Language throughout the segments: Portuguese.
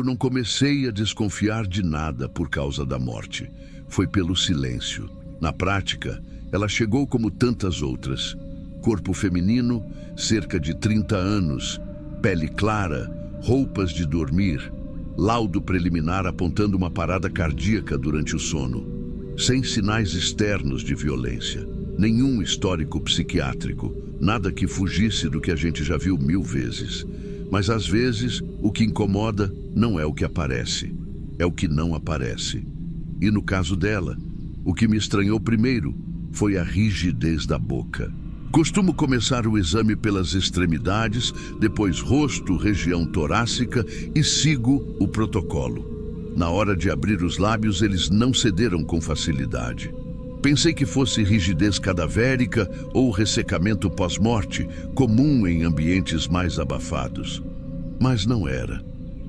Eu não comecei a desconfiar de nada por causa da morte. Foi pelo silêncio. Na prática, ela chegou como tantas outras. Corpo feminino, cerca de 30 anos, pele clara, roupas de dormir, laudo preliminar apontando uma parada cardíaca durante o sono. Sem sinais externos de violência. Nenhum histórico psiquiátrico. Nada que fugisse do que a gente já viu 1000 vezes. Mas às vezes, o que incomoda não é o que aparece, é o que não aparece. E no caso dela, o que me estranhou primeiro foi a rigidez da boca. Costumo começar o exame pelas extremidades, depois rosto, região torácica e sigo o protocolo. Na hora de abrir os lábios, eles não cederam com facilidade. Pensei que fosse rigidez cadavérica ou ressecamento pós-morte, comum em ambientes mais abafados. Mas não era.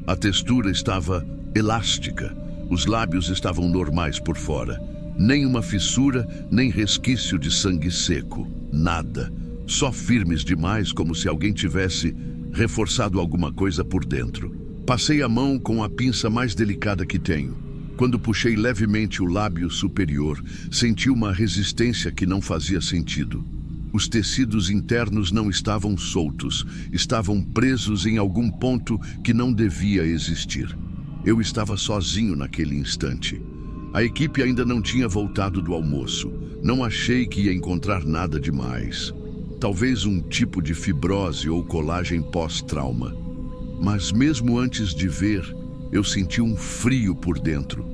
A textura estava elástica, os lábios estavam normais por fora. Nem uma fissura, nem resquício de sangue seco. Nada. Só firmes demais, como se alguém tivesse reforçado alguma coisa por dentro. Passei a mão com a pinça mais delicada que tenho. Quando puxei levemente o lábio superior, senti uma resistência que não fazia sentido. Os tecidos internos não estavam soltos, estavam presos em algum ponto que não devia existir. Eu estava sozinho naquele instante. A equipe ainda não tinha voltado do almoço. Não achei que ia encontrar nada demais. Talvez um tipo de fibrose ou colagem pós-trauma. Mas mesmo antes de ver, eu senti um frio por dentro,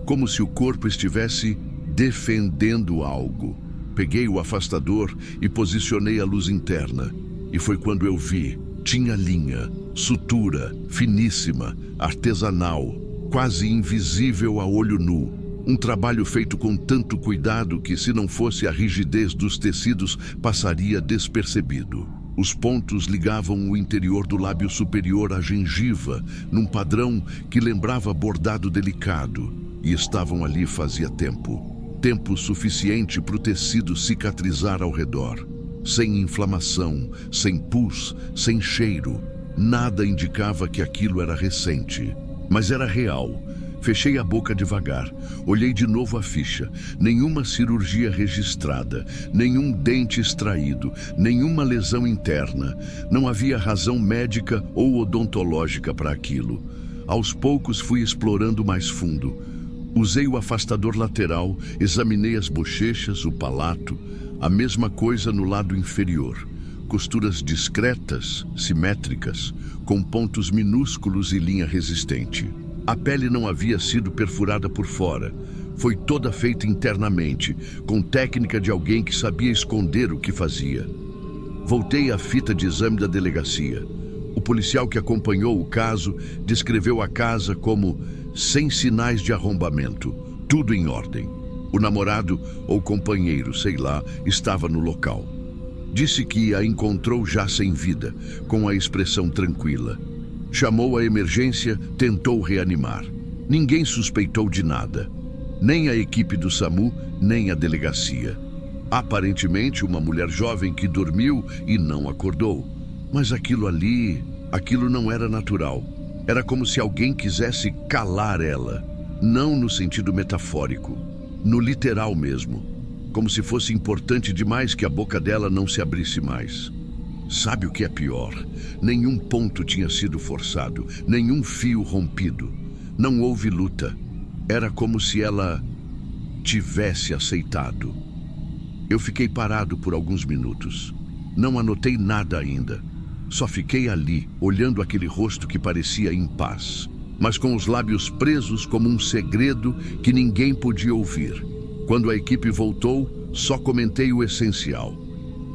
como se o corpo estivesse defendendo algo. Peguei o afastador e posicionei a luz interna. E foi quando eu vi. Tinha linha, sutura, finíssima, artesanal, quase invisível a olho nu. Um trabalho feito com tanto cuidado que, se não fosse a rigidez dos tecidos, passaria despercebido. Os pontos ligavam o interior do lábio superior à gengiva, num padrão que lembrava bordado delicado, e estavam ali fazia tempo. Tempo suficiente para o tecido cicatrizar ao redor. Sem inflamação, sem pus, sem cheiro. Nada indicava que aquilo era recente, mas era real. Fechei a boca devagar, olhei de novo a ficha. Nenhuma cirurgia registrada, nenhum dente extraído, nenhuma lesão interna. Não havia razão médica ou odontológica para aquilo. Aos poucos fui explorando mais fundo. Usei o afastador lateral, examinei as bochechas, o palato, a mesma coisa no lado inferior. Costuras discretas, simétricas, com pontos minúsculos e linha resistente. A pele não havia sido perfurada por fora. Foi toda feita internamente, com técnica de alguém que sabia esconder o que fazia. Voltei à fita de exame da delegacia. O policial que acompanhou o caso descreveu a casa como sem sinais de arrombamento, tudo em ordem. O namorado ou companheiro, sei lá, estava no local. Disse que a encontrou já sem vida, com a expressão tranquila. Chamou a emergência, tentou reanimar. Ninguém suspeitou de nada. Nem a equipe do SAMU, nem a delegacia. Aparentemente, uma mulher jovem que dormiu e não acordou. Mas aquilo não era natural. Era como se alguém quisesse calar ela. Não no sentido metafórico, no literal mesmo. Como se fosse importante demais que a boca dela não se abrisse mais. Sabe o que é pior? Nenhum ponto tinha sido forçado, nenhum fio rompido. Não houve luta. Era como se ela tivesse aceitado. Eu fiquei parado por alguns minutos. Não anotei nada ainda. Só fiquei ali, olhando aquele rosto que parecia em paz, mas com os lábios presos como um segredo que ninguém podia ouvir. Quando a equipe voltou, só comentei o essencial.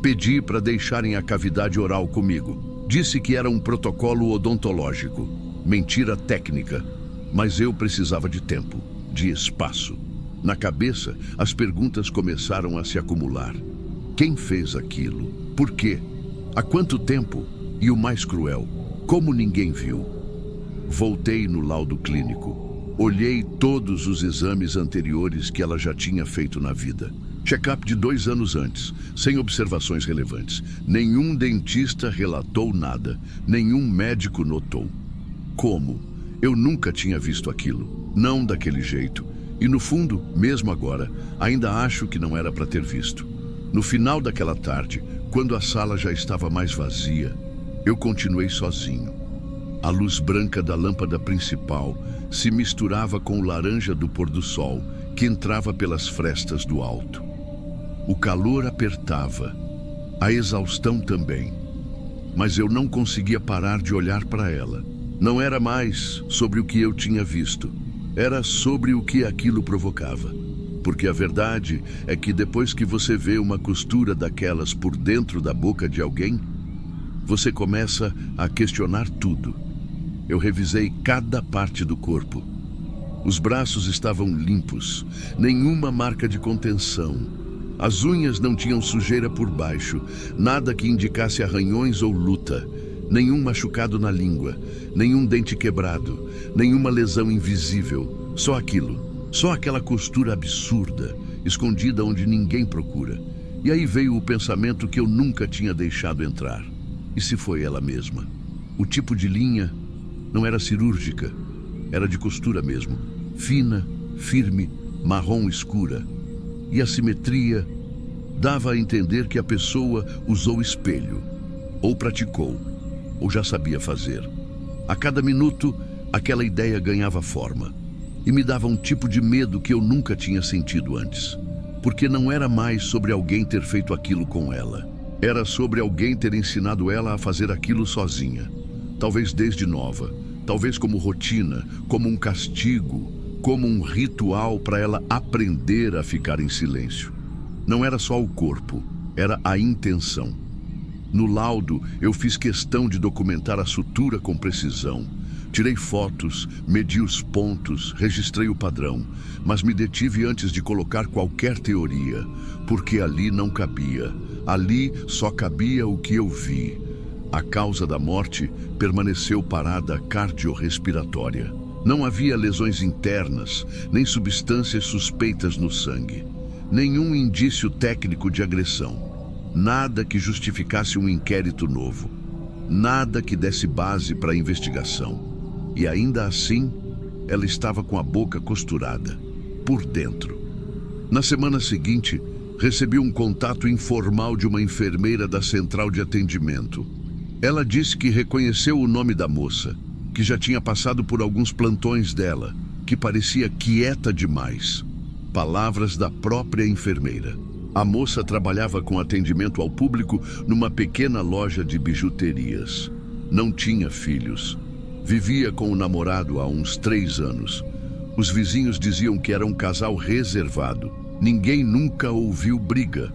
Pedi para deixarem a cavidade oral comigo. Disse que era um protocolo odontológico. Mentira técnica. Mas eu precisava de tempo, de espaço. Na cabeça, as perguntas começaram a se acumular. Quem fez aquilo? Por quê? Há quanto tempo? E o mais cruel, como ninguém viu? Voltei no laudo clínico. Olhei todos os exames anteriores que ela já tinha feito na vida. Check-up de 2 anos antes, sem observações relevantes. Nenhum dentista relatou nada, nenhum médico notou. Como? Eu nunca tinha visto aquilo, não daquele jeito. E no fundo, mesmo agora, ainda acho que não era para ter visto. No final daquela tarde, quando a sala já estava mais vazia, eu continuei sozinho. A luz branca da lâmpada principal se misturava com o laranja do pôr do sol que entrava pelas frestas do alto. O calor apertava, a exaustão também, mas eu não conseguia parar de olhar para ela. Não era mais sobre o que eu tinha visto, era sobre o que aquilo provocava. Porque a verdade é que depois que você vê uma costura daquelas por dentro da boca de alguém, você começa a questionar tudo. Eu revisei cada parte do corpo. Os braços estavam limpos, nenhuma marca de contenção. As unhas não tinham sujeira por baixo, nada que indicasse arranhões ou luta, nenhum machucado na língua, nenhum dente quebrado, nenhuma lesão invisível, só aquilo. Só aquela costura absurda, escondida onde ninguém procura. E aí veio o pensamento que eu nunca tinha deixado entrar. E se foi ela mesma? O tipo de linha não era cirúrgica, era de costura mesmo. Fina, firme, marrom escura. E a simetria dava a entender que a pessoa usou espelho, ou praticou, ou já sabia fazer. A cada minuto, aquela ideia ganhava forma. E me dava um tipo de medo que eu nunca tinha sentido antes. Porque não era mais sobre alguém ter feito aquilo com ela. Era sobre alguém ter ensinado ela a fazer aquilo sozinha. Talvez desde nova. Talvez como rotina, como um castigo, como um ritual para ela aprender a ficar em silêncio. Não era só o corpo, era a intenção. No laudo, eu fiz questão de documentar a sutura com precisão. Tirei fotos, medi os pontos, registrei o padrão, mas me detive antes de colocar qualquer teoria, porque ali não cabia. Ali só cabia o que eu vi. A causa da morte permaneceu parada cardiorrespiratória. Não havia lesões internas, nem substâncias suspeitas no sangue. Nenhum indício técnico de agressão. Nada que justificasse um inquérito novo. Nada que desse base para a investigação. E ainda assim, ela estava com a boca costurada, por dentro. Na semana seguinte, recebi um contato informal de uma enfermeira da central de atendimento. Ela disse que reconheceu o nome da moça, que já tinha passado por alguns plantões dela, que parecia quieta demais. Palavras da própria enfermeira. A moça trabalhava com atendimento ao público numa pequena loja de bijuterias. Não tinha filhos. Vivia com o namorado há uns 3 anos. Os vizinhos diziam que era um casal reservado. Ninguém nunca ouviu briga.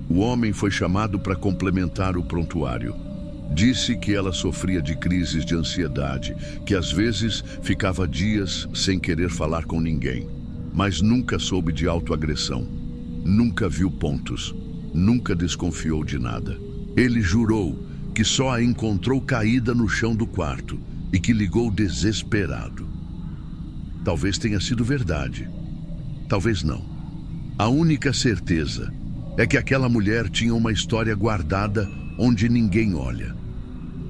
O homem foi chamado para complementar o prontuário. Disse que ela sofria de crises de ansiedade, que às vezes ficava dias sem querer falar com ninguém. Mas nunca soube de autoagressão. Nunca viu pontos. Nunca desconfiou de nada. Ele jurou que só a encontrou caída no chão do quarto e que ligou desesperado. Talvez tenha sido verdade. Talvez não. A única certeza é que aquela mulher tinha uma história guardada onde ninguém olha.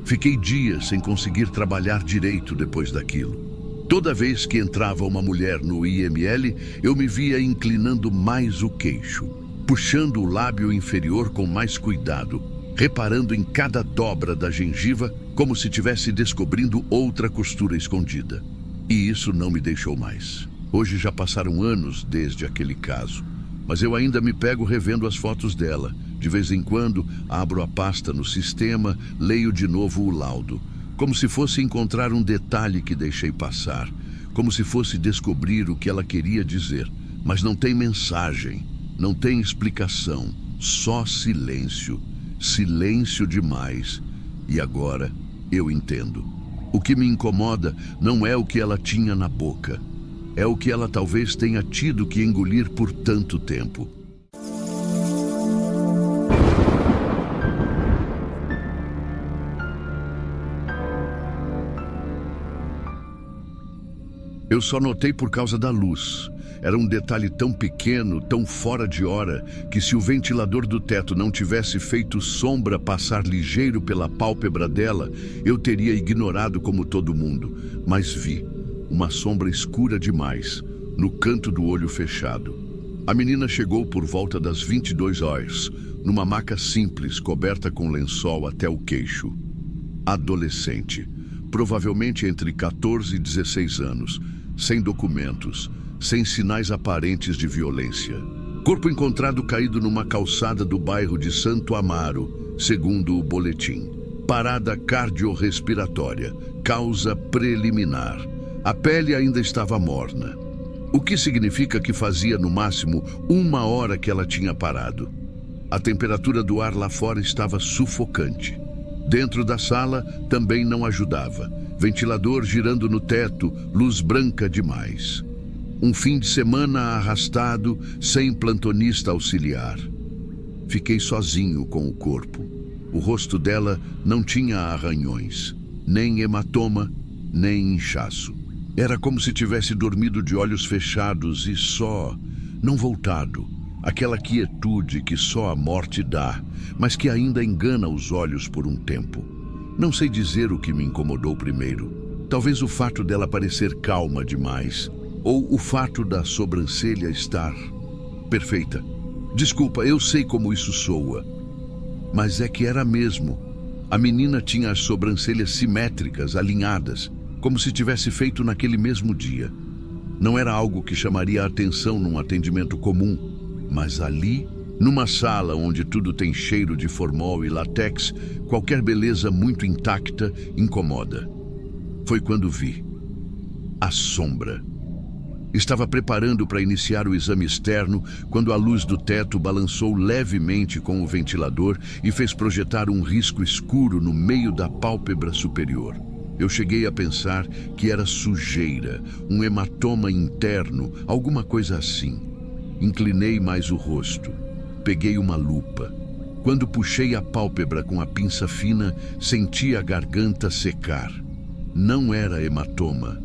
Fiquei dias sem conseguir trabalhar direito depois daquilo. Toda vez que entrava uma mulher no IML, eu me via inclinando mais o queixo, puxando o lábio inferior com mais cuidado, reparando em cada dobra da gengiva como se estivesse descobrindo outra costura escondida. E isso não me deixou mais. Hoje já passaram anos desde aquele caso, mas eu ainda me pego revendo as fotos dela. De vez em quando, abro a pasta no sistema, leio de novo o laudo, como se fosse encontrar um detalhe que deixei passar, como se fosse descobrir o que ela queria dizer. Mas não tem mensagem, não tem explicação, só silêncio. Silêncio demais. E agora eu entendo. O que me incomoda não é o que ela tinha na boca. É o que ela talvez tenha tido que engolir por tanto tempo. Eu só notei por causa da luz. Era um detalhe tão pequeno, tão fora de hora, que se o ventilador do teto não tivesse feito sombra passar ligeiro pela pálpebra dela, eu teria ignorado como todo mundo. Mas vi. uma sombra escura demais, no canto do olho fechado. A menina chegou por volta das 22 horas, numa maca simples, coberta com lençol até o queixo. Adolescente, provavelmente entre 14 e 16 anos, sem documentos, sem sinais aparentes de violência. Corpo encontrado caído numa calçada do bairro de Santo Amaro, segundo o boletim. Parada cardiorrespiratória, causa preliminar. A pele ainda estava morna, o que significa que fazia no máximo 1 hora que ela tinha parado. A temperatura do ar lá fora estava sufocante. Dentro da sala também não ajudava. Ventilador girando no teto, luz branca demais. Um fim de semana arrastado, sem plantonista auxiliar. Fiquei sozinho com o corpo. O rosto dela não tinha arranhões, nem hematoma, nem inchaço. Era como se tivesse dormido de olhos fechados e só, não voltado. Aquela quietude que só a morte dá, mas que ainda engana os olhos por um tempo. Não sei dizer o que me incomodou primeiro. Talvez o fato dela parecer calma demais, ou o fato da sobrancelha estar perfeita. Desculpa, eu sei como isso soa, mas é que era mesmo. A menina tinha as sobrancelhas simétricas, alinhadas, como se tivesse feito naquele mesmo dia. Não era algo que chamaria a atenção num atendimento comum, mas ali, numa sala onde tudo tem cheiro de formol e látex, qualquer beleza muito intacta incomoda. Foi quando vi a sombra. Estava preparando para iniciar o exame externo quando a luz do teto balançou levemente com o ventilador e fez projetar um risco escuro no meio da pálpebra superior. Eu cheguei a pensar que era sujeira, um hematoma interno, alguma coisa assim. Inclinei mais o rosto. Peguei uma lupa. Quando puxei a pálpebra com a pinça fina, senti a garganta secar. Não era hematoma.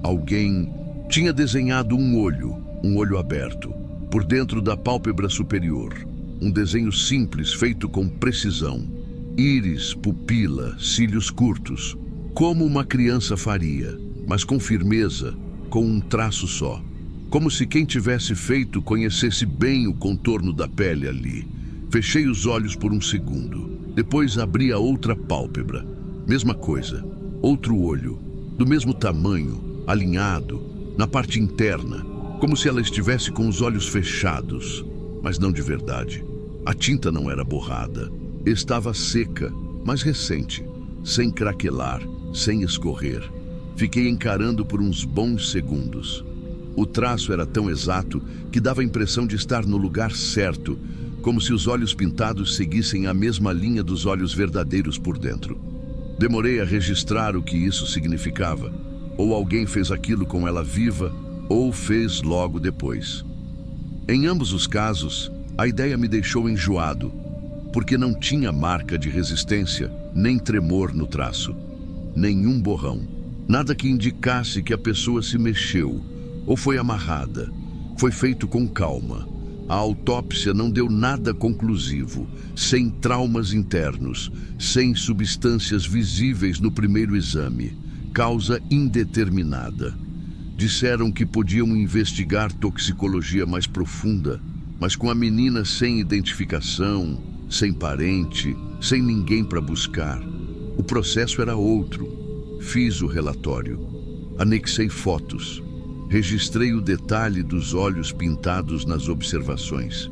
Alguém tinha desenhado um olho aberto, por dentro da pálpebra superior. Um desenho simples, feito com precisão. Íris, pupila, cílios curtos. Como uma criança faria, mas com firmeza, com um traço só. Como se quem tivesse feito conhecesse bem o contorno da pele ali. Fechei os olhos por um segundo. Depois abri a outra pálpebra. Mesma coisa. Outro olho. Do mesmo tamanho, alinhado, na parte interna. Como se ela estivesse com os olhos fechados. Mas não de verdade. A tinta não era borrada. Estava seca, mas recente. Sem craquelar, sem escorrer. Fiquei encarando por uns bons segundos. O traço era tão exato que dava a impressão de estar no lugar certo, como se os olhos pintados seguissem a mesma linha dos olhos verdadeiros por dentro. Demorei a registrar o que isso significava. Ou alguém fez aquilo com ela viva, ou fez logo depois. Em ambos os casos, a ideia me deixou enjoado, porque não tinha marca de resistência, nem tremor no traço, nenhum borrão. Nada que indicasse que a pessoa se mexeu, ou foi amarrada. Foi feito com calma. A autópsia não deu nada conclusivo, sem traumas internos, sem substâncias visíveis no primeiro exame. Causa indeterminada. Disseram que podiam investigar toxicologia mais profunda, mas com a menina sem identificação, sem parente, sem ninguém para buscar. O processo era outro. Fiz o relatório. Anexei fotos. Registrei o detalhe dos olhos pintados nas observações.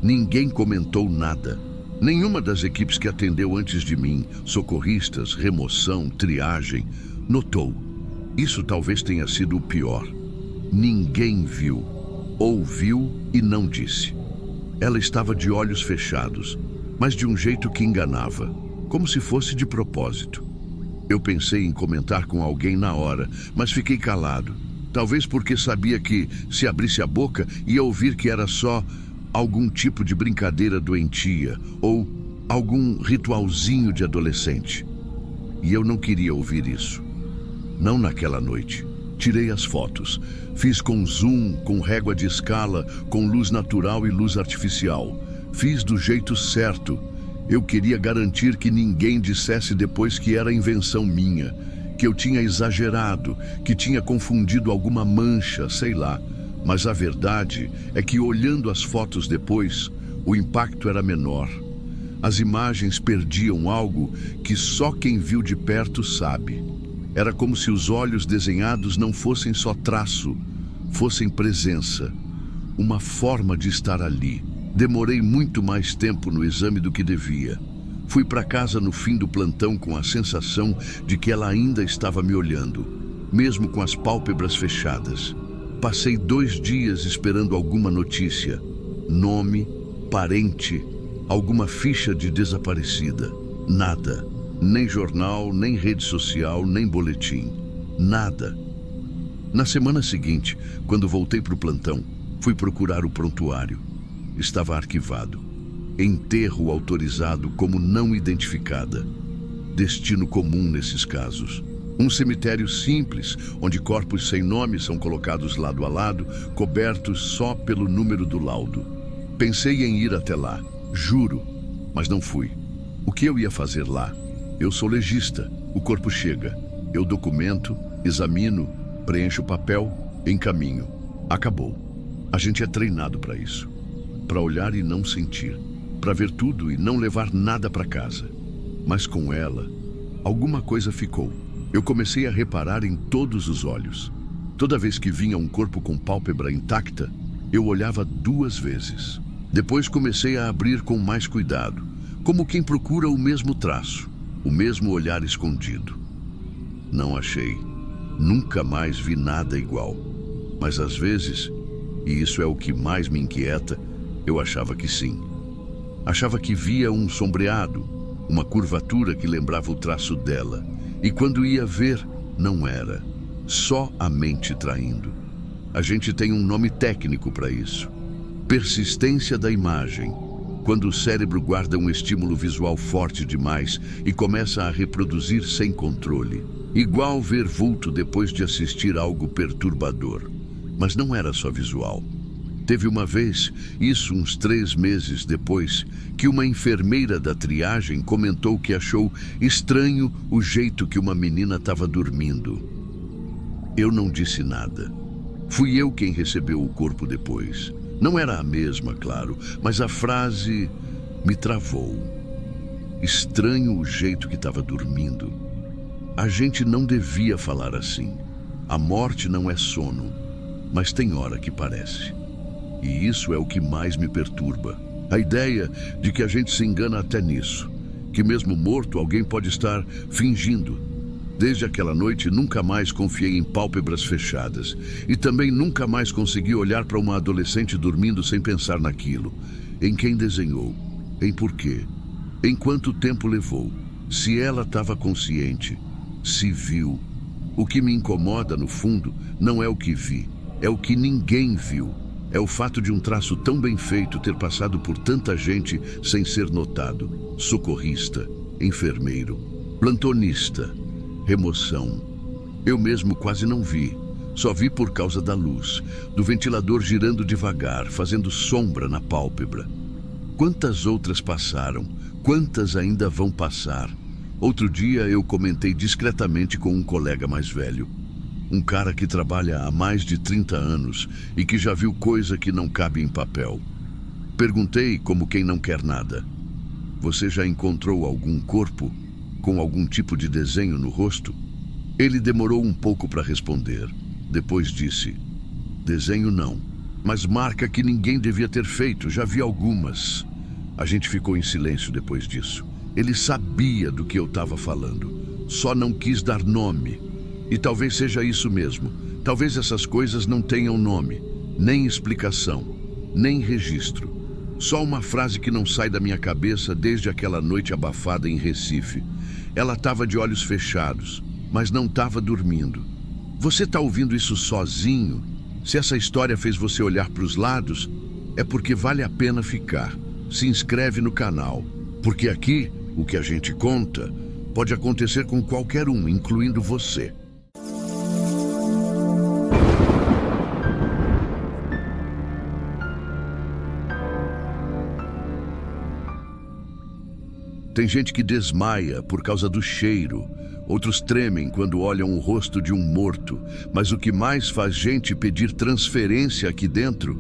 Ninguém comentou nada. Nenhuma das equipes que atendeu antes de mim, socorristas, remoção, triagem, notou. Isso talvez tenha sido o pior. Ninguém viu. Ouviu e não disse. Ela estava de olhos fechados, mas de um jeito que enganava, como se fosse de propósito. Eu pensei em comentar com alguém na hora, mas fiquei calado. Talvez porque sabia que, se abrisse a boca, ia ouvir que era só algum tipo de brincadeira doentia ou algum ritualzinho de adolescente. E eu não queria ouvir isso. Não naquela noite. Tirei as fotos. Fiz com zoom, com régua de escala, com luz natural e luz artificial. Fiz do jeito certo. Eu queria garantir que ninguém dissesse depois que era invenção minha. que eu tinha exagerado, que tinha confundido alguma mancha, sei lá. Mas a verdade é que, olhando as fotos depois, o impacto era menor. As imagens perdiam algo que só quem viu de perto sabe. Era como se os olhos desenhados não fossem só traço, fossem presença, uma forma de estar ali. Demorei muito mais tempo no exame do que devia. Fui para casa no fim do plantão com a sensação de que ela ainda estava me olhando, mesmo com as pálpebras fechadas. Passei 2 dias esperando alguma notícia, nome, parente, alguma ficha de desaparecida. Nada. Nem jornal, nem rede social, nem boletim. Nada. Na semana seguinte, quando voltei para o plantão, fui procurar o prontuário. Estava arquivado. Enterro autorizado como não identificada. Destino comum nesses casos. Um cemitério simples, onde corpos sem nome são colocados lado a lado, cobertos só pelo número do laudo. Pensei em ir até lá, juro, mas não fui. O que eu ia fazer lá? Eu sou legista, o corpo chega. Eu documento, examino, preencho o papel, encaminho. Acabou. A gente é treinado para isso. Para olhar e não sentir. Para ver tudo e não levar nada para casa. Mas com ela, alguma coisa ficou. Eu comecei a reparar em todos os olhos. Toda vez que vinha um corpo com pálpebra intacta, eu olhava 2 vezes. Depois comecei a abrir com mais cuidado, como quem procura o mesmo traço, o mesmo olhar escondido. Não achei. Nunca mais vi nada igual. Mas às vezes, e isso é o que mais me inquieta, eu achava que sim. Achava que via um sombreado, uma curvatura que lembrava o traço dela. E quando ia ver, não era. Só a mente traindo. A gente tem um nome técnico para isso. Persistência da imagem. Quando o cérebro guarda um estímulo visual forte demais e começa a reproduzir sem controle. Igual ver vulto depois de assistir algo perturbador. Mas não era só visual. Teve uma vez, isso uns 3 meses depois, que uma enfermeira da triagem comentou que achou estranho o jeito que uma menina estava dormindo. Eu não disse nada. Fui eu quem recebeu o corpo depois. Não era a mesma, claro, mas a frase me travou. Estranho o jeito que estava dormindo. A gente não devia falar assim. A morte não é sono, mas tem hora que parece. E isso é o que mais me perturba. A ideia de que a gente se engana até nisso. Que mesmo morto, alguém pode estar fingindo. Desde aquela noite, nunca mais confiei em pálpebras fechadas. E também nunca mais consegui olhar para uma adolescente dormindo sem pensar naquilo. Em quem desenhou. Em porquê. Em quanto tempo levou. Se ela estava consciente. Se viu. O que me incomoda, no fundo, não é o que vi. É o que ninguém viu. É o fato de um traço tão bem feito ter passado por tanta gente sem ser notado. Socorrista, enfermeiro, plantonista, remoção. Eu mesmo quase não vi. Só vi por causa da luz, do ventilador girando devagar, fazendo sombra na pálpebra. Quantas outras passaram? Quantas ainda vão passar? Outro dia eu comentei discretamente com um colega mais velho. Um cara que trabalha há mais de 30 anos e que já viu coisa que não cabe em papel. Perguntei como quem não quer nada. Você já encontrou algum corpo com algum tipo de desenho no rosto? Ele demorou um pouco para responder. Depois disse, desenho não, mas marca que ninguém devia ter feito, já vi algumas. A gente ficou em silêncio depois disso. Ele sabia do que eu estava falando, só não quis dar nome. E talvez seja isso mesmo. Talvez essas coisas não tenham nome, nem explicação, nem registro. Só uma frase que não sai da minha cabeça desde aquela noite abafada em Recife. Ela estava de olhos fechados, mas não estava dormindo. Você está ouvindo isso sozinho? Se essa história fez você olhar para os lados, é porque vale a pena ficar. Se inscreve no canal, porque aqui, o que a gente conta, pode acontecer com qualquer um, incluindo você. Tem gente que desmaia por causa do cheiro. Outros tremem quando olham o rosto de um morto. Mas o que mais faz gente pedir transferência aqui dentro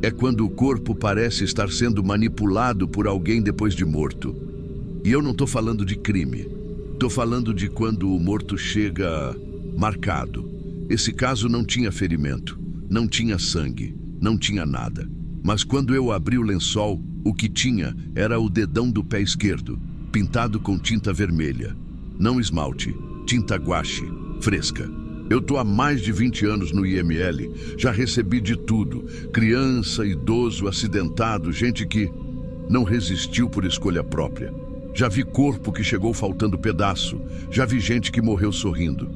é quando o corpo parece estar sendo manipulado por alguém depois de morto. E eu não estou falando de crime. Estou falando de quando o morto chega marcado. Esse caso não tinha ferimento, não tinha sangue, não tinha nada. Mas quando eu abri o lençol, o que tinha era o dedão do pé esquerdo, pintado com tinta vermelha. Não esmalte, tinta guache, fresca. Eu estou há mais de 20 anos no IML, já recebi de tudo. Criança, idoso, acidentado, gente que não resistiu por escolha própria. Já vi corpo que chegou faltando pedaço, já vi gente que morreu sorrindo.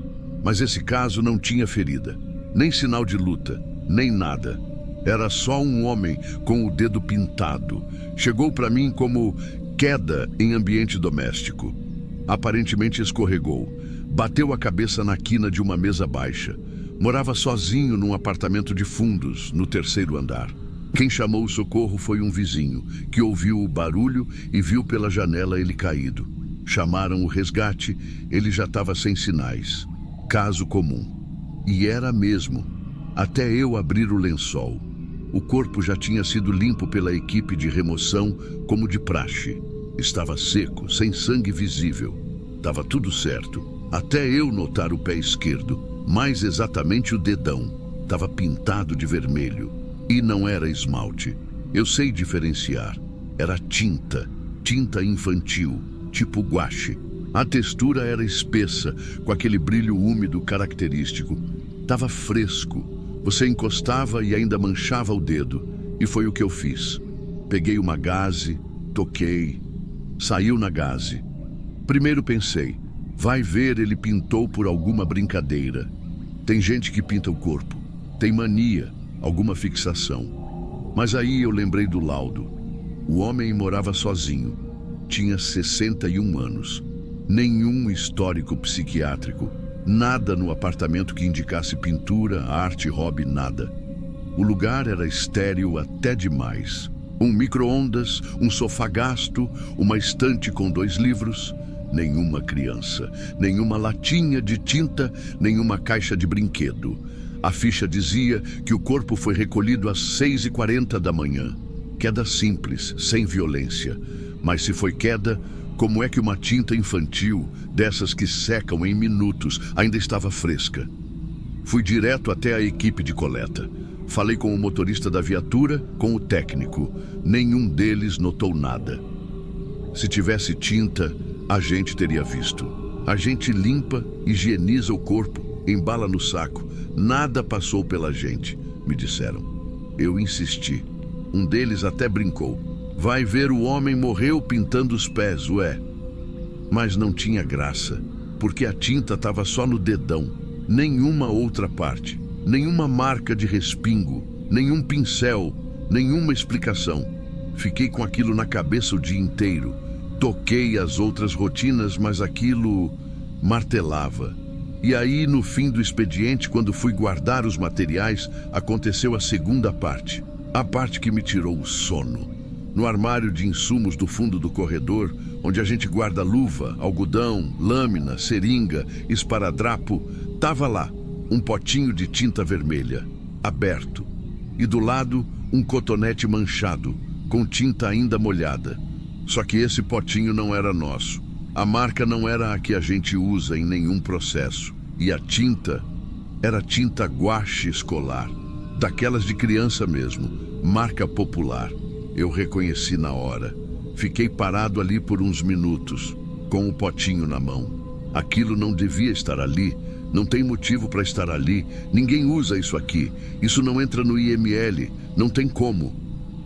Mas esse caso não tinha ferida, nem sinal de luta, nem nada. Era só um homem com o dedo pintado. Chegou para mim como queda em ambiente doméstico. Aparentemente escorregou. Bateu a cabeça na quina de uma mesa baixa. Morava sozinho num apartamento de fundos, no 3º andar. Quem chamou o socorro foi um vizinho, que ouviu o barulho e viu pela janela ele caído. Chamaram o resgate, ele já estava sem sinais. Caso comum. E era mesmo. Até eu abrir o lençol. O corpo já tinha sido limpo pela equipe de remoção, como de praxe. Estava seco, sem sangue visível. Estava tudo certo. Até eu notar o pé esquerdo, mais exatamente o dedão. Estava pintado de vermelho. E não era esmalte. Eu sei diferenciar. Era tinta. Tinta infantil, tipo guache. A textura era espessa, com aquele brilho úmido característico. Estava fresco. Você encostava e ainda manchava o dedo. E foi o que eu fiz. Peguei uma gaze, toquei. Saiu na gaze. Primeiro pensei, vai ver, ele pintou por alguma brincadeira. Tem gente que pinta o corpo. Tem mania, alguma fixação. Mas aí eu lembrei do laudo. O homem morava sozinho. Tinha 61 anos. Nenhum histórico psiquiátrico. Nada no apartamento que indicasse pintura, arte, hobby, nada. O lugar era estéril até demais. Um micro-ondas, um sofá gasto, uma estante com 2 livros. Nenhuma criança, nenhuma latinha de tinta, nenhuma caixa de brinquedo. A ficha dizia que o corpo foi recolhido às 6h40 da manhã. Queda simples, sem violência. Mas se foi queda, como é que uma tinta infantil, dessas que secam em minutos, ainda estava fresca? Fui direto até a equipe de coleta. Falei com o motorista da viatura, com o técnico. Nenhum deles notou nada. Se tivesse tinta, a gente teria visto. A gente limpa, higieniza o corpo, embala no saco. Nada passou pela gente, me disseram. Eu insisti. Um deles até brincou. Vai ver, o homem morreu pintando os pés, ué. Mas não tinha graça, porque a tinta estava só no dedão. Nenhuma outra parte. Nenhuma marca de respingo. Nenhum pincel. Nenhuma explicação. Fiquei com aquilo na cabeça o dia inteiro. Toquei as outras rotinas, mas aquilo martelava. E aí, no fim do expediente, quando fui guardar os materiais, aconteceu a segunda parte. A parte que me tirou o sono. No armário de insumos do fundo do corredor, onde a gente guarda luva, algodão, lâmina, seringa, esparadrapo, estava lá um potinho de tinta vermelha, aberto. E do lado, um cotonete manchado, com tinta ainda molhada. Só que esse potinho não era nosso. A marca não era a que a gente usa em nenhum processo. E a tinta era tinta guache escolar, daquelas de criança mesmo, marca popular. Eu reconheci na hora. Fiquei parado ali por uns minutos, com o potinho na mão. Aquilo não devia estar ali, não tem motivo para estar ali, ninguém usa isso aqui, isso não entra no IML, não tem como.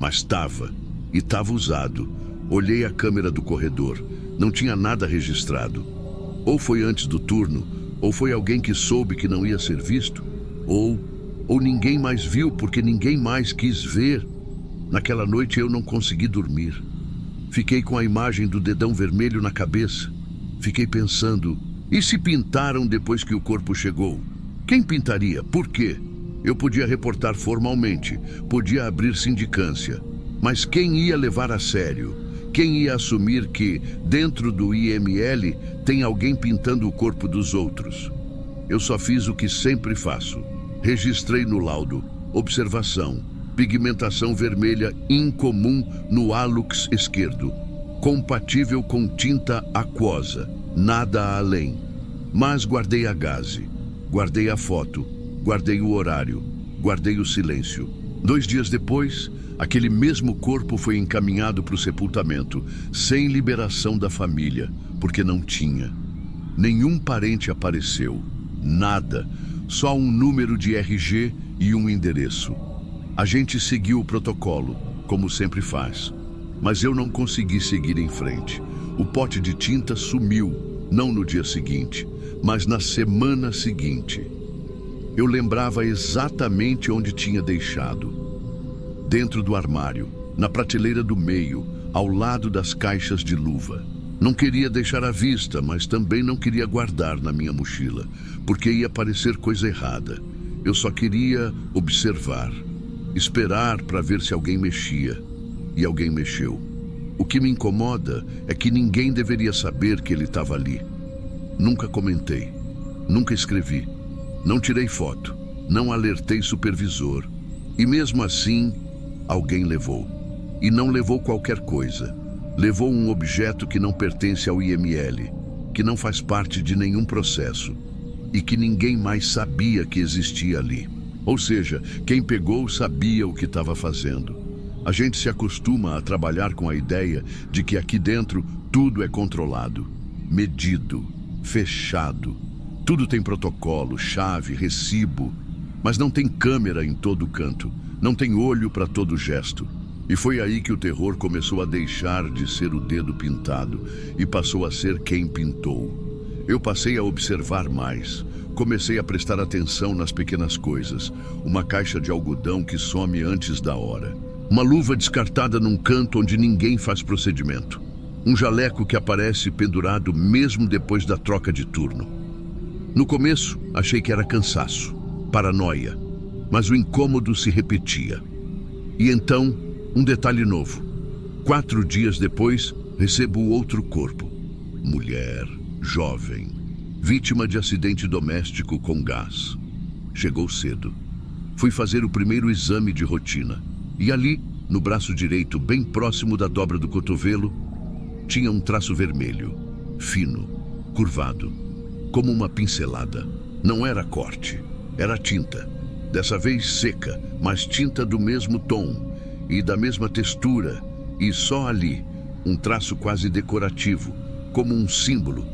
Mas estava, e estava usado. Olhei a câmera do corredor, não tinha nada registrado. Ou foi antes do turno, ou foi alguém que soube que não ia ser visto, ou ninguém mais viu porque ninguém mais quis ver. Naquela noite eu não consegui dormir. Fiquei com a imagem do dedão vermelho na cabeça. Fiquei pensando, e se pintaram depois que o corpo chegou? Quem pintaria? Por quê? Eu podia reportar formalmente, podia abrir sindicância. Mas quem ia levar a sério? Quem ia assumir que, dentro do IML, tem alguém pintando o corpo dos outros? Eu só fiz o que sempre faço. Registrei no laudo: observação, pigmentação vermelha incomum no hálux esquerdo, compatível com tinta aquosa, nada além. Mas guardei a gaze, guardei a foto, guardei o horário, guardei o silêncio. 2 dias depois, aquele mesmo corpo foi encaminhado para o sepultamento, sem liberação da família, porque não tinha. Nenhum parente apareceu, nada, só um número de RG e um endereço. A gente seguiu o protocolo, como sempre faz, mas eu não consegui seguir em frente. O pote de tinta sumiu, não no dia seguinte, mas na semana seguinte. Eu lembrava exatamente onde tinha deixado. Dentro do armário, na prateleira do meio, ao lado das caixas de luva. Não queria deixar à vista, mas também não queria guardar na minha mochila, porque ia parecer coisa errada. Eu só queria observar, esperar para ver se alguém mexia. E alguém mexeu. O que me incomoda é que ninguém deveria saber que ele estava ali. Nunca comentei, nunca escrevi, não tirei foto, não alertei supervisor. E mesmo assim, alguém levou. E não levou qualquer coisa. Levou um objeto que não pertence ao IML, que não faz parte de nenhum processo e que ninguém mais sabia que existia ali. Ou seja, quem pegou sabia o que estava fazendo. A gente se acostuma a trabalhar com a ideia de que aqui dentro tudo é controlado, medido, fechado. Tudo tem protocolo, chave, recibo, mas não tem câmera em todo canto, não tem olho para todo gesto. E foi aí que o terror começou a deixar de ser o dedo pintado e passou a ser quem pintou. Eu passei a observar mais. Comecei a prestar atenção nas pequenas coisas. Uma caixa de algodão que some antes da hora. Uma luva descartada num canto onde ninguém faz procedimento. Um jaleco que aparece pendurado mesmo depois da troca de turno. No começo, achei que era cansaço, paranoia, mas o incômodo se repetia. E então, um detalhe novo. 4 dias depois, recebo outro corpo. Mulher, jovem, vítima de acidente doméstico com gás. Chegou cedo. Fui fazer o primeiro exame de rotina. E ali, no braço direito, bem próximo da dobra do cotovelo, tinha um traço vermelho, fino, curvado, como uma pincelada. Não era corte, era tinta. Dessa vez seca, mas tinta do mesmo tom e da mesma textura. E só ali, um traço quase decorativo, como um símbolo.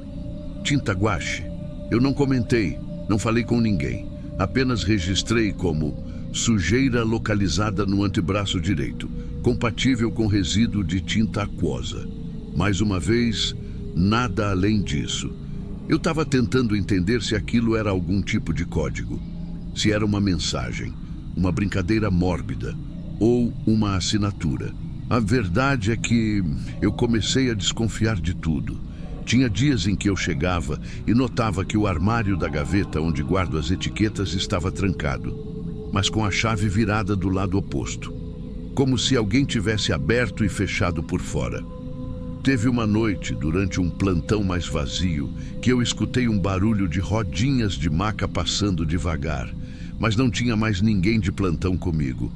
Tinta guache. Eu não comentei, não falei com ninguém. Apenas registrei como sujeira localizada no antebraço direito, compatível com resíduo de tinta aquosa. Mais uma vez, nada além disso. Eu estava tentando entender se aquilo era algum tipo de código, se era uma mensagem, uma brincadeira mórbida ou uma assinatura. A verdade é que eu comecei a desconfiar de tudo. Tinha dias em que eu chegava e notava que o armário da gaveta onde guardo as etiquetas estava trancado, mas com a chave virada do lado oposto, como se alguém tivesse aberto e fechado por fora. Teve uma noite, durante um plantão mais vazio, que eu escutei um barulho de rodinhas de maca passando devagar, mas não tinha mais ninguém de plantão comigo.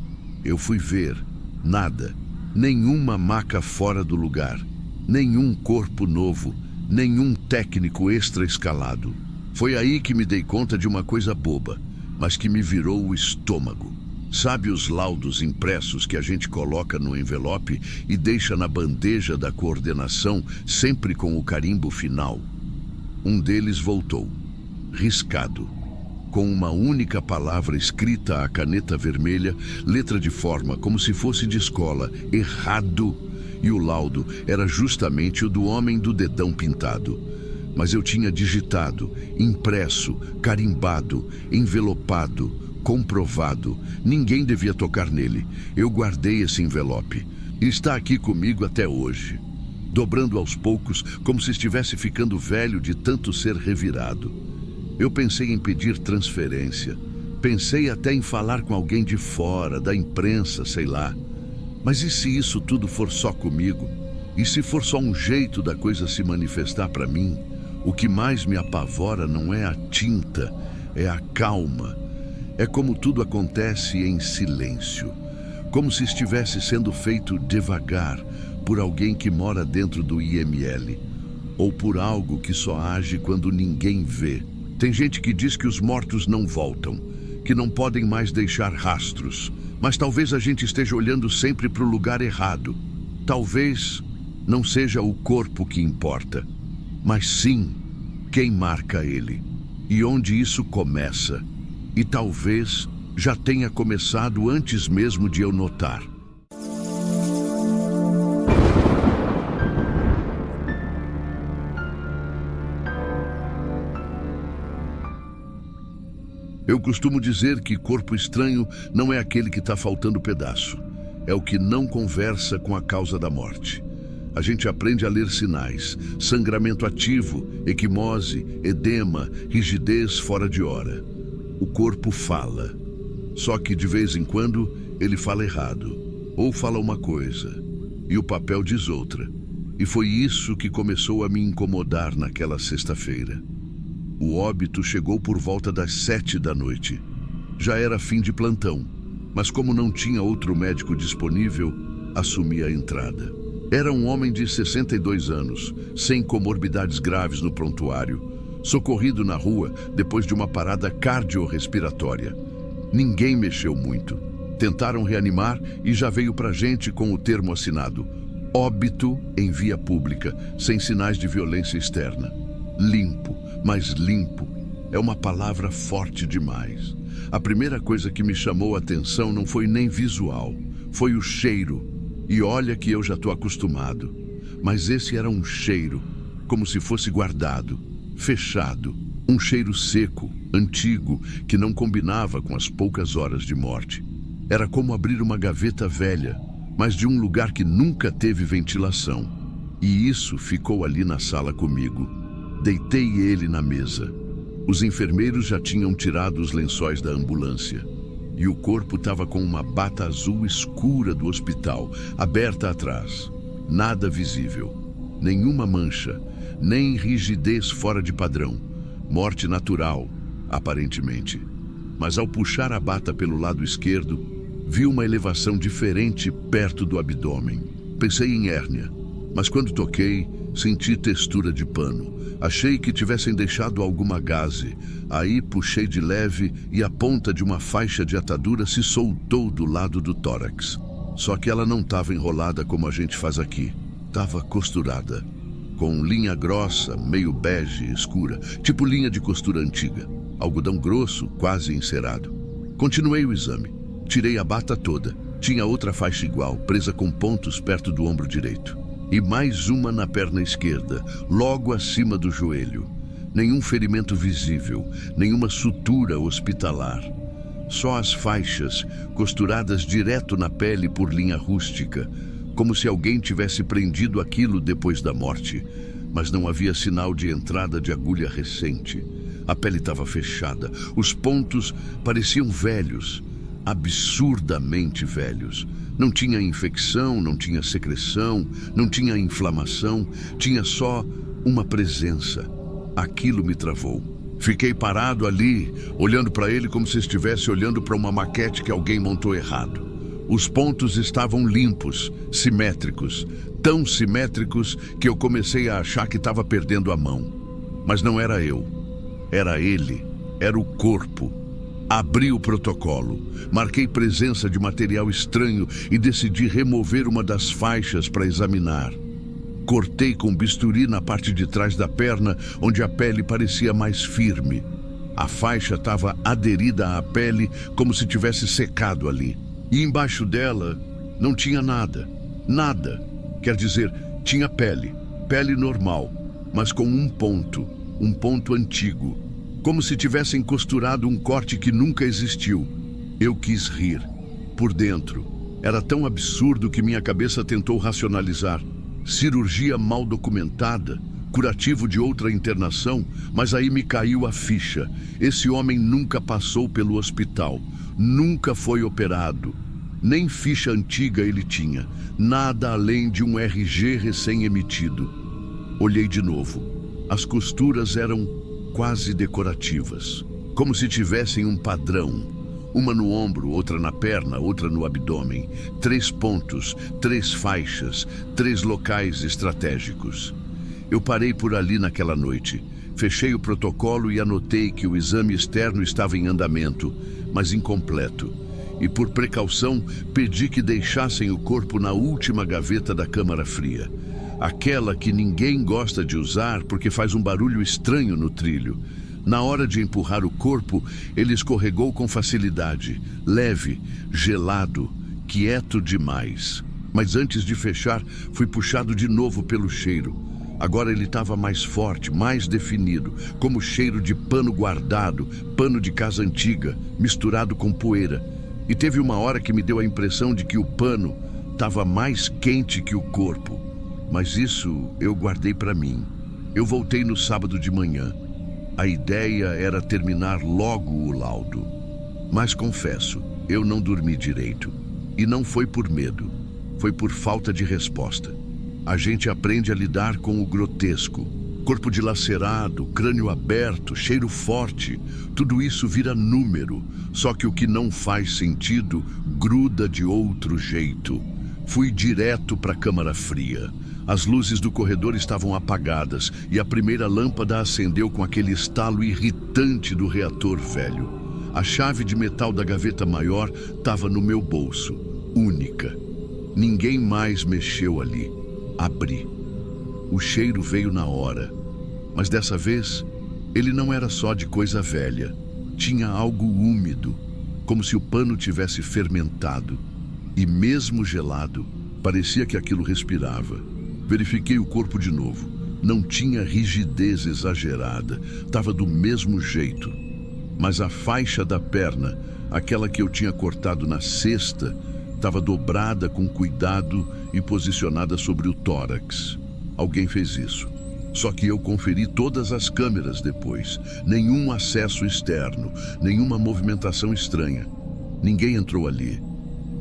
Eu fui ver, nada, nenhuma maca fora do lugar, nenhum corpo novo, nenhum técnico extra escalado. Foi aí que me dei conta de uma coisa boba, mas que me virou o estômago. Sabe os laudos impressos que a gente coloca no envelope e deixa na bandeja da coordenação, sempre com o carimbo final? Um deles voltou, riscado, com uma única palavra escrita à caneta vermelha, letra de forma como se fosse de escola, errado. E o laudo era justamente o do homem do dedão pintado. Mas eu tinha digitado, impresso, carimbado, envelopado, comprovado. Ninguém devia tocar nele. Eu guardei esse envelope. E está aqui comigo até hoje, dobrando aos poucos, como se estivesse ficando velho de tanto ser revirado. Eu pensei em pedir transferência. Pensei até em falar com alguém de fora, da imprensa, sei lá. Mas e se isso tudo for só comigo? E se for só um jeito da coisa se manifestar para mim, o que mais me apavora não é a tinta, é a calma. É como tudo acontece em silêncio, como se estivesse sendo feito devagar por alguém que mora dentro do IML, ou por algo que só age quando ninguém vê. Tem gente que diz que os mortos não voltam, que não podem mais deixar rastros, mas talvez a gente esteja olhando sempre para o lugar errado. Talvez não seja o corpo que importa, mas sim quem marca ele e onde isso começa. E talvez já tenha começado antes mesmo de eu notar. Eu costumo dizer que corpo estranho não é aquele que está faltando pedaço. É o que não conversa com a causa da morte. A gente aprende a ler sinais: sangramento ativo, equimose, edema, rigidez fora de hora. O corpo fala. Só que de vez em quando ele fala errado. Ou fala uma coisa e o papel diz outra. E foi isso que começou a me incomodar naquela sexta-feira. O óbito chegou por volta das 7 da noite. Já era fim de plantão, mas como não tinha outro médico disponível, assumi a entrada. Era um homem de 62 anos, sem comorbidades graves no prontuário, socorrido na rua depois de uma parada cardiorrespiratória. Ninguém mexeu muito. Tentaram reanimar e já veio pra gente com o termo assinado: óbito em via pública, sem sinais de violência externa. Limpo, mas limpo é uma palavra forte demais. A primeira coisa que me chamou a atenção não foi nem visual, foi o cheiro. E olha que eu já estou acostumado. Mas esse era um cheiro, como se fosse guardado, fechado. Um cheiro seco, antigo, que não combinava com as poucas horas de morte. Era como abrir uma gaveta velha, mas de um lugar que nunca teve ventilação. E isso ficou ali na sala comigo. Deitei ele na mesa. Os enfermeiros já tinham tirado os lençóis da ambulância. E o corpo estava com uma bata azul escura do hospital, aberta atrás. Nada visível. Nenhuma mancha, nem rigidez fora de padrão. Morte natural, aparentemente. Mas ao puxar a bata pelo lado esquerdo, vi uma elevação diferente perto do abdômen. Pensei em hérnia, mas quando toquei, senti textura de pano. Achei que tivessem deixado alguma gaze. Aí puxei de leve e a ponta de uma faixa de atadura se soltou do lado do tórax. Só que ela não estava enrolada como a gente faz aqui. Estava costurada, com linha grossa, meio bege escura, tipo linha de costura antiga. Algodão grosso, quase encerado. Continuei o exame. Tirei a bata toda. Tinha outra faixa igual, presa com pontos perto do ombro direito. E mais uma na perna esquerda, logo acima do joelho. Nenhum ferimento visível, nenhuma sutura hospitalar. Só as faixas, costuradas direto na pele por linha rústica, como se alguém tivesse prendido aquilo depois da morte. Mas não havia sinal de entrada de agulha recente. A pele estava fechada, os pontos pareciam velhos, absurdamente velhos. Não tinha infecção, não tinha secreção, não tinha inflamação, tinha só uma presença. Aquilo me travou. Fiquei parado ali, olhando para ele como se estivesse olhando para uma maquete que alguém montou errado. Os pontos estavam limpos, simétricos, tão simétricos que eu comecei a achar que estava perdendo a mão. Mas não era eu, era ele, era o corpo. Abri o protocolo, marquei presença de material estranho e decidi remover uma das faixas para examinar. Cortei com bisturi na parte de trás da perna, onde a pele parecia mais firme. A faixa estava aderida à pele como se tivesse secado ali. E embaixo dela não tinha nada. Nada. Quer dizer, tinha pele. Pele normal, mas com um ponto antigo. Como se tivessem costurado um corte que nunca existiu. Eu quis rir. Por dentro. Era tão absurdo que minha cabeça tentou racionalizar. Cirurgia mal documentada, curativo de outra internação, mas aí me caiu a ficha. Esse homem nunca passou pelo hospital, nunca foi operado. Nem ficha antiga ele tinha, nada além de um RG recém-emitido. Olhei de novo. As costuras eram quase decorativas, como se tivessem um padrão. Uma no ombro, outra na perna, outra no abdômen. 3 pontos, 3 faixas, 3 locais estratégicos. Eu parei por ali naquela noite. Fechei o protocolo e anotei que o exame externo estava em andamento, mas incompleto. E por precaução, pedi que deixassem o corpo na última gaveta da câmara fria. Aquela que ninguém gosta de usar porque faz um barulho estranho no trilho. Na hora de empurrar o corpo, ele escorregou com facilidade, leve, gelado, quieto demais. Mas antes de fechar, fui puxado de novo pelo cheiro. Agora ele estava mais forte, mais definido, como cheiro de pano guardado, pano de casa antiga, misturado com poeira. E teve uma hora que me deu a impressão de que o pano estava mais quente que o corpo. Mas isso eu guardei para mim. Eu voltei no sábado de manhã. A ideia era terminar logo o laudo. Mas confesso, eu não dormi direito. E não foi por medo, foi por falta de resposta. A gente aprende a lidar com o grotesco. Corpo dilacerado, crânio aberto, cheiro forte, tudo isso vira número. Só que o que não faz sentido gruda de outro jeito. Fui direto para a câmara fria. As luzes do corredor estavam apagadas e a primeira lâmpada acendeu com aquele estalo irritante do reator velho. A chave de metal da gaveta maior estava no meu bolso, única. Ninguém mais mexeu ali. Abri. O cheiro veio na hora, mas dessa vez ele não era só de coisa velha. Tinha algo úmido, como se o pano tivesse fermentado. E mesmo gelado, parecia que aquilo respirava. Verifiquei o corpo de novo. Não tinha rigidez exagerada. Estava do mesmo jeito. Mas a faixa da perna, aquela que eu tinha cortado na sexta, estava dobrada com cuidado e posicionada sobre o tórax. Alguém fez isso. Só que eu conferi todas as câmeras depois. Nenhum acesso externo, nenhuma movimentação estranha. Ninguém entrou ali.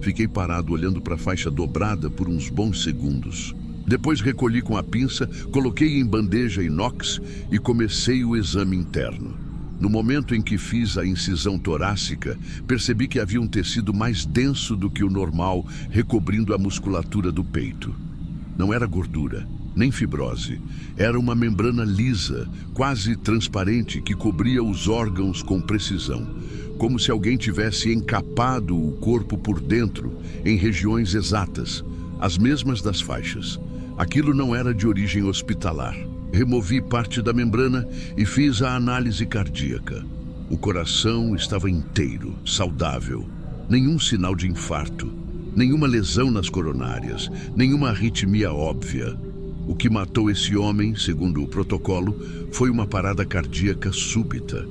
Fiquei parado olhando para a faixa dobrada por uns bons segundos. Depois recolhi com a pinça, coloquei em bandeja inox e comecei o exame interno. No momento em que fiz a incisão torácica, percebi que havia um tecido mais denso do que o normal, recobrindo a musculatura do peito. Não era gordura, nem fibrose. Era uma membrana lisa, quase transparente, que cobria os órgãos com precisão, como se alguém tivesse encapado o corpo por dentro, em regiões exatas, as mesmas das faixas. Aquilo não era de origem hospitalar. Removi parte da membrana e fiz a análise cardíaca. O coração estava inteiro, saudável. Nenhum sinal de infarto, nenhuma lesão nas coronárias, nenhuma arritmia óbvia. O que matou esse homem, segundo o protocolo, foi uma parada cardíaca súbita.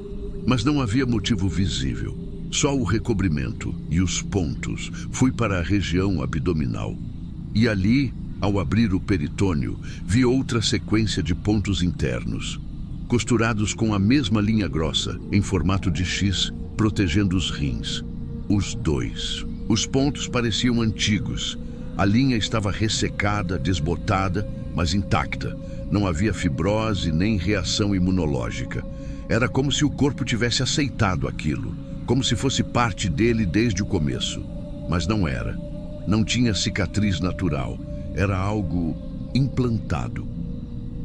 Mas não havia motivo visível. Só o recobrimento e os pontos. Fui para a região abdominal. E ali, ao abrir o peritônio, vi outra sequência de pontos internos, costurados com a mesma linha grossa, em formato de X, protegendo os rins. Os dois. Os pontos pareciam antigos. A linha estava ressecada, desbotada, mas intacta. Não havia fibrose nem reação imunológica. Era como se o corpo tivesse aceitado aquilo, como se fosse parte dele desde o começo. Mas não era. Não tinha cicatriz natural. Era algo implantado.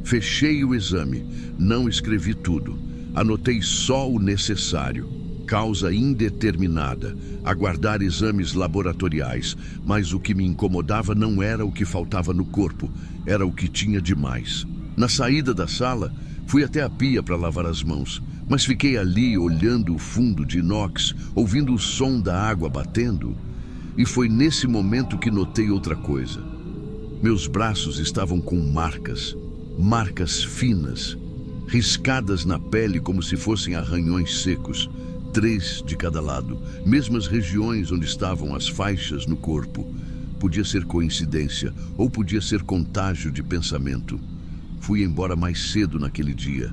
Fechei o exame, não escrevi tudo. Anotei só o necessário. Causa indeterminada, aguardar exames laboratoriais, mas o que me incomodava não era o que faltava no corpo, era o que tinha de mais. Na saída da sala, fui até a pia para lavar as mãos, mas fiquei ali olhando o fundo de inox, ouvindo o som da água batendo, e foi nesse momento que notei outra coisa. Meus braços estavam com marcas finas, riscadas na pele como se fossem arranhões secos, 3 de cada lado, mesmas regiões onde estavam as faixas no corpo. Podia ser coincidência ou podia ser contágio de pensamento. Fui embora mais cedo naquele dia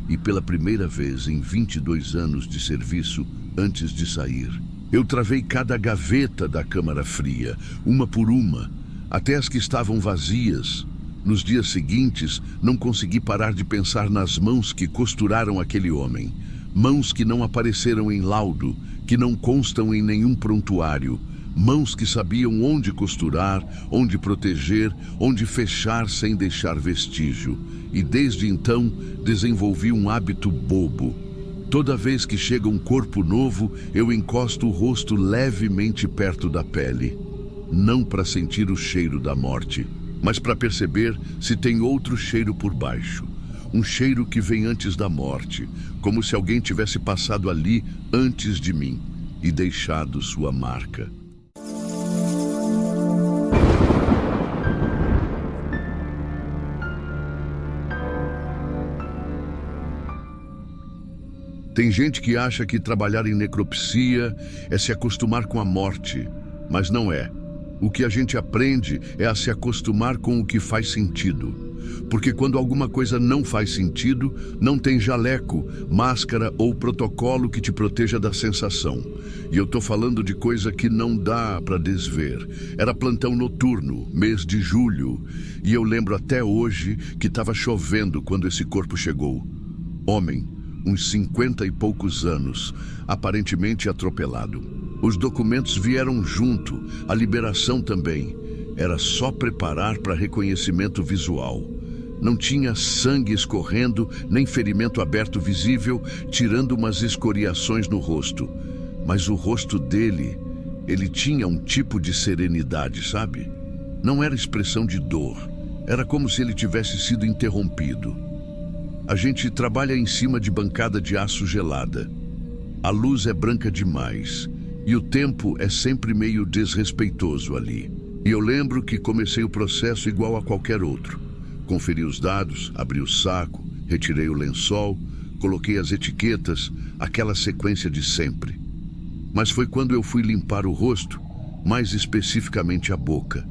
e pela primeira vez em 22 anos de serviço, antes de sair, Eu travei cada gaveta da câmara fria, uma por uma, até as que estavam vazias. Nos dias seguintes, não consegui parar de pensar nas mãos que costuraram aquele homem. Mãos que não apareceram em laudo, que não constam em nenhum prontuário. Mãos que sabiam onde costurar, onde proteger, onde fechar sem deixar vestígio. E desde então, desenvolvi um hábito bobo. Toda vez que chega um corpo novo, eu encosto o rosto levemente perto da pele. Não para sentir o cheiro da morte, mas para perceber se tem outro cheiro por baixo. Um cheiro que vem antes da morte, como se alguém tivesse passado ali antes de mim e deixado sua marca. Tem gente que acha que trabalhar em necropsia é se acostumar com a morte, mas não é. O que a gente aprende é a se acostumar com o que faz sentido. Porque quando alguma coisa não faz sentido, não tem jaleco, máscara ou protocolo que te proteja da sensação. E eu tô falando de coisa que não dá para desver. Era plantão noturno, mês de julho, e eu lembro até hoje que estava chovendo quando esse corpo chegou. Homem, uns 50 e poucos anos, aparentemente atropelado. Os documentos vieram junto, a liberação também. Era só preparar para reconhecimento visual. Não tinha sangue escorrendo, nem ferimento aberto visível, tirando umas escoriações no rosto. Mas o rosto dele, ele tinha um tipo de serenidade, sabe? Não era expressão de dor. Era como se ele tivesse sido interrompido. A gente trabalha em cima de bancada de aço gelada. A luz é branca demais e o tempo é sempre meio desrespeitoso ali. E eu lembro que comecei o processo igual a qualquer outro. Conferi os dados, abri o saco, retirei o lençol, coloquei as etiquetas, aquela sequência de sempre. Mas foi quando eu fui limpar o rosto, mais especificamente a boca,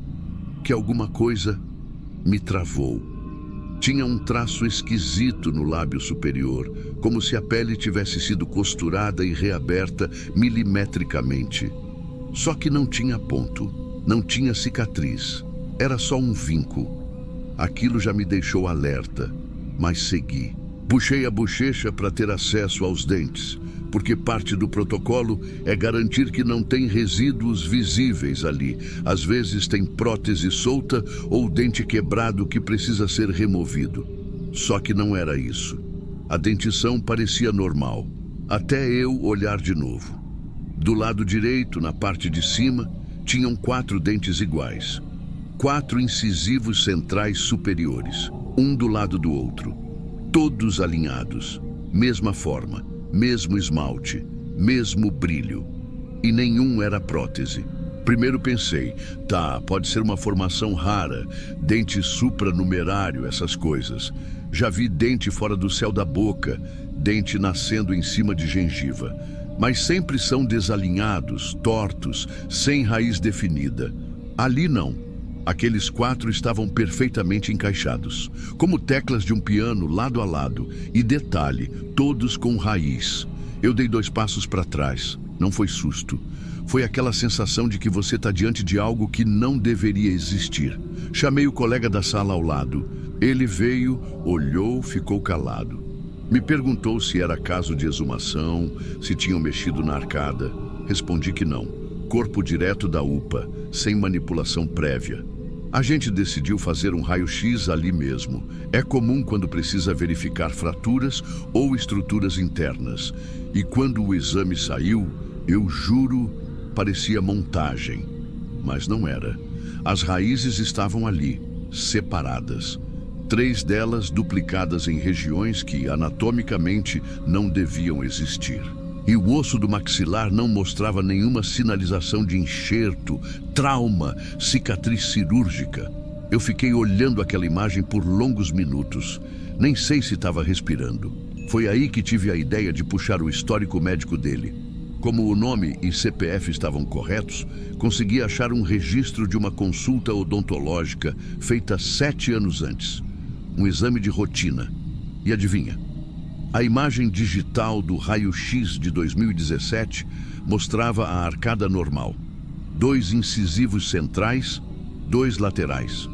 que alguma coisa me travou. Tinha um traço esquisito no lábio superior, como se a pele tivesse sido costurada e reaberta milimetricamente. Só que não tinha ponto, não tinha cicatriz, era só um vinco. Aquilo já me deixou alerta, mas segui. Puxei a bochecha para ter acesso aos dentes, porque parte do protocolo é garantir que não tem resíduos visíveis ali. Às vezes tem prótese solta ou dente quebrado que precisa ser removido. Só que não era isso. A dentição parecia normal, até eu olhar de novo. Do lado direito, na parte de cima, tinham 4 dentes iguais. 4 incisivos centrais superiores, um do lado do outro. Todos alinhados, mesma forma, mesmo esmalte, mesmo brilho. E nenhum era prótese. Primeiro pensei, tá, pode ser uma formação rara, dente supranumerário, essas coisas. Já vi dente fora do céu da boca, dente nascendo em cima de gengiva. Mas sempre são desalinhados, tortos, sem raiz definida. Ali não. Aqueles 4 estavam perfeitamente encaixados, como teclas de um piano lado a lado. E detalhe, todos com raiz. Eu dei 2 passos para trás. Não foi susto. Foi aquela sensação de que você está diante de algo que não deveria existir. Chamei o colega da sala ao lado. Ele veio, olhou, ficou calado. Me perguntou se era caso de exumação, se tinham mexido na arcada. Respondi que não. Corpo direto da UPA, sem manipulação prévia. A gente decidiu fazer um raio-x ali mesmo. É comum quando precisa verificar fraturas ou estruturas internas. E quando o exame saiu, eu juro, parecia montagem. Mas não era. As raízes estavam ali, separadas. 3 delas duplicadas em regiões que, anatomicamente, não deviam existir. E o osso do maxilar não mostrava nenhuma sinalização de enxerto, trauma, cicatriz cirúrgica. Eu fiquei olhando aquela imagem por longos minutos. Nem sei se estava respirando. Foi aí que tive a ideia de puxar o histórico médico dele. Como o nome e CPF estavam corretos, consegui achar um registro de uma consulta odontológica feita 7 anos antes. Um exame de rotina. E adivinha? A imagem digital do raio-x de 2017 mostrava a arcada normal. 2 incisivos centrais, 2 laterais.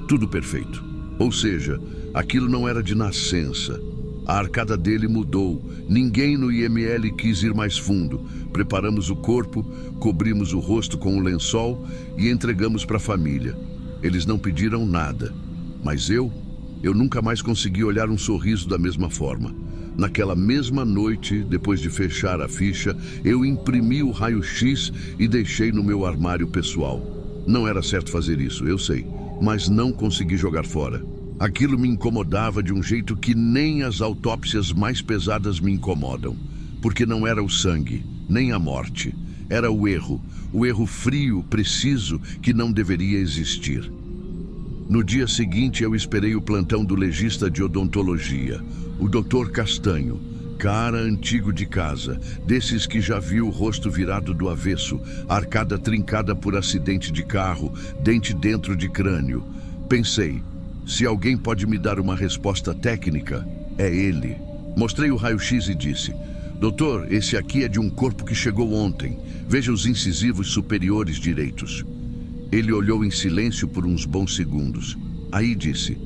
Tudo perfeito. Ou seja, aquilo não era de nascença. A arcada dele mudou. Ninguém no IML quis ir mais fundo. Preparamos o corpo, cobrimos o rosto com um lençol e entregamos para a família. Eles não pediram nada. Mas eu nunca mais consegui olhar um sorriso da mesma forma. Naquela mesma noite, depois de fechar a ficha, eu imprimi o raio-x e deixei no meu armário pessoal. Não era certo fazer isso, eu sei, mas não consegui jogar fora. Aquilo me incomodava de um jeito que nem as autópsias mais pesadas me incomodam, porque não era o sangue, nem a morte. Era o erro frio, preciso, que não deveria existir. No dia seguinte, eu esperei o plantão do legista de odontologia, o Dr. Castanho, cara antigo de casa, desses que já viu o rosto virado do avesso, arcada trincada por acidente de carro, dente dentro de crânio. Pensei, se alguém pode me dar uma resposta técnica, é ele. Mostrei o raio-x e disse: doutor, esse aqui é de um corpo que chegou ontem. Veja os incisivos superiores direitos. Ele olhou em silêncio por uns bons segundos. Aí disse: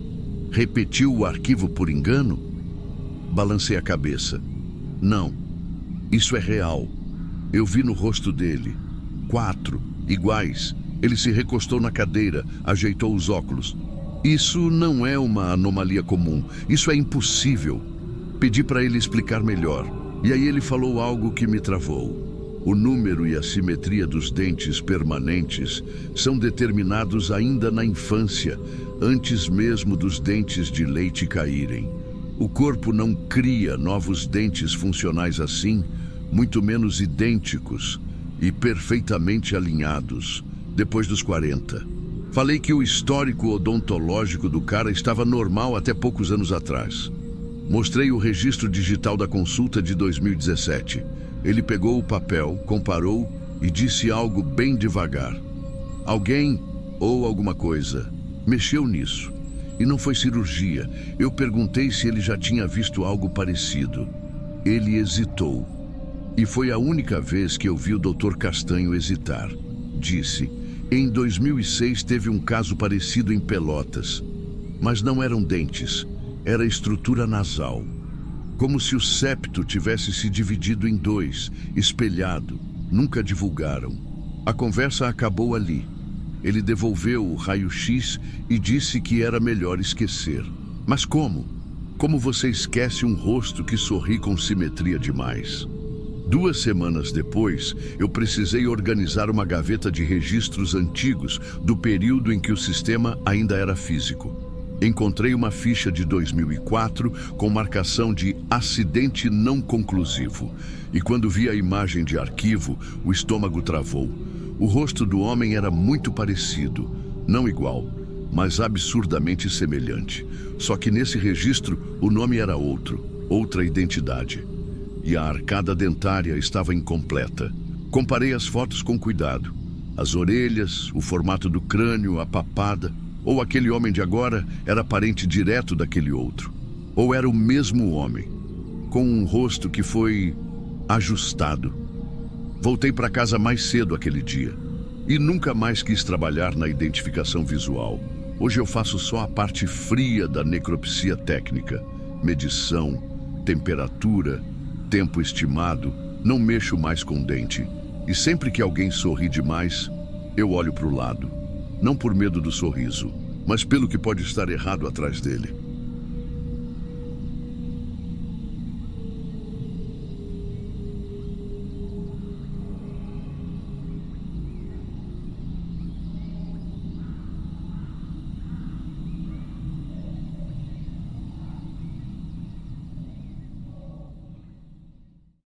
repetiu o arquivo por engano? Balancei a cabeça. Não, isso é real. Eu vi no rosto dele. 4, iguais. Ele se recostou na cadeira, ajeitou os óculos. Isso não é uma anomalia comum. Isso é impossível. Pedi para ele explicar melhor. E aí ele falou algo que me travou. O número e a simetria dos dentes permanentes são determinados ainda na infância, antes mesmo dos dentes de leite caírem. O corpo não cria novos dentes funcionais assim, muito menos idênticos e perfeitamente alinhados, depois dos 40. Falei que o histórico odontológico do cara estava normal até poucos anos atrás. Mostrei o registro digital da consulta de 2017. Ele pegou o papel, comparou e disse algo bem devagar. Alguém ou alguma coisa mexeu nisso. E não foi cirurgia. Eu perguntei se ele já tinha visto algo parecido. Ele hesitou. E foi a única vez que eu vi o Dr. Castanho hesitar. Disse: em 2006 teve um caso parecido em Pelotas. Mas não eram dentes, era estrutura nasal. Como se o septo tivesse se dividido em 2, espelhado. Nunca divulgaram. A conversa acabou ali. Ele devolveu o raio-x e disse que era melhor esquecer. Mas como? Como você esquece um rosto que sorri com simetria demais? 2 semanas depois, eu precisei organizar uma gaveta de registros antigos do período em que o sistema ainda era físico. Encontrei uma ficha de 2004 com marcação de acidente não conclusivo. E quando vi a imagem de arquivo, o estômago travou. O rosto do homem era muito parecido, não igual, mas absurdamente semelhante. Só que nesse registro, o nome era outro, outra identidade. E a arcada dentária estava incompleta. Comparei as fotos com cuidado. As orelhas, o formato do crânio, a papada. Ou aquele homem de agora era parente direto daquele outro. Ou era o mesmo homem, com um rosto que foi ajustado. Voltei para casa mais cedo aquele dia. E nunca mais quis trabalhar na identificação visual. Hoje eu faço só a parte fria da necropsia técnica. Medição, temperatura, tempo estimado. Não mexo mais com dente. E sempre que alguém sorri demais, eu olho para o lado. Não por medo do sorriso, mas pelo que pode estar errado atrás dele.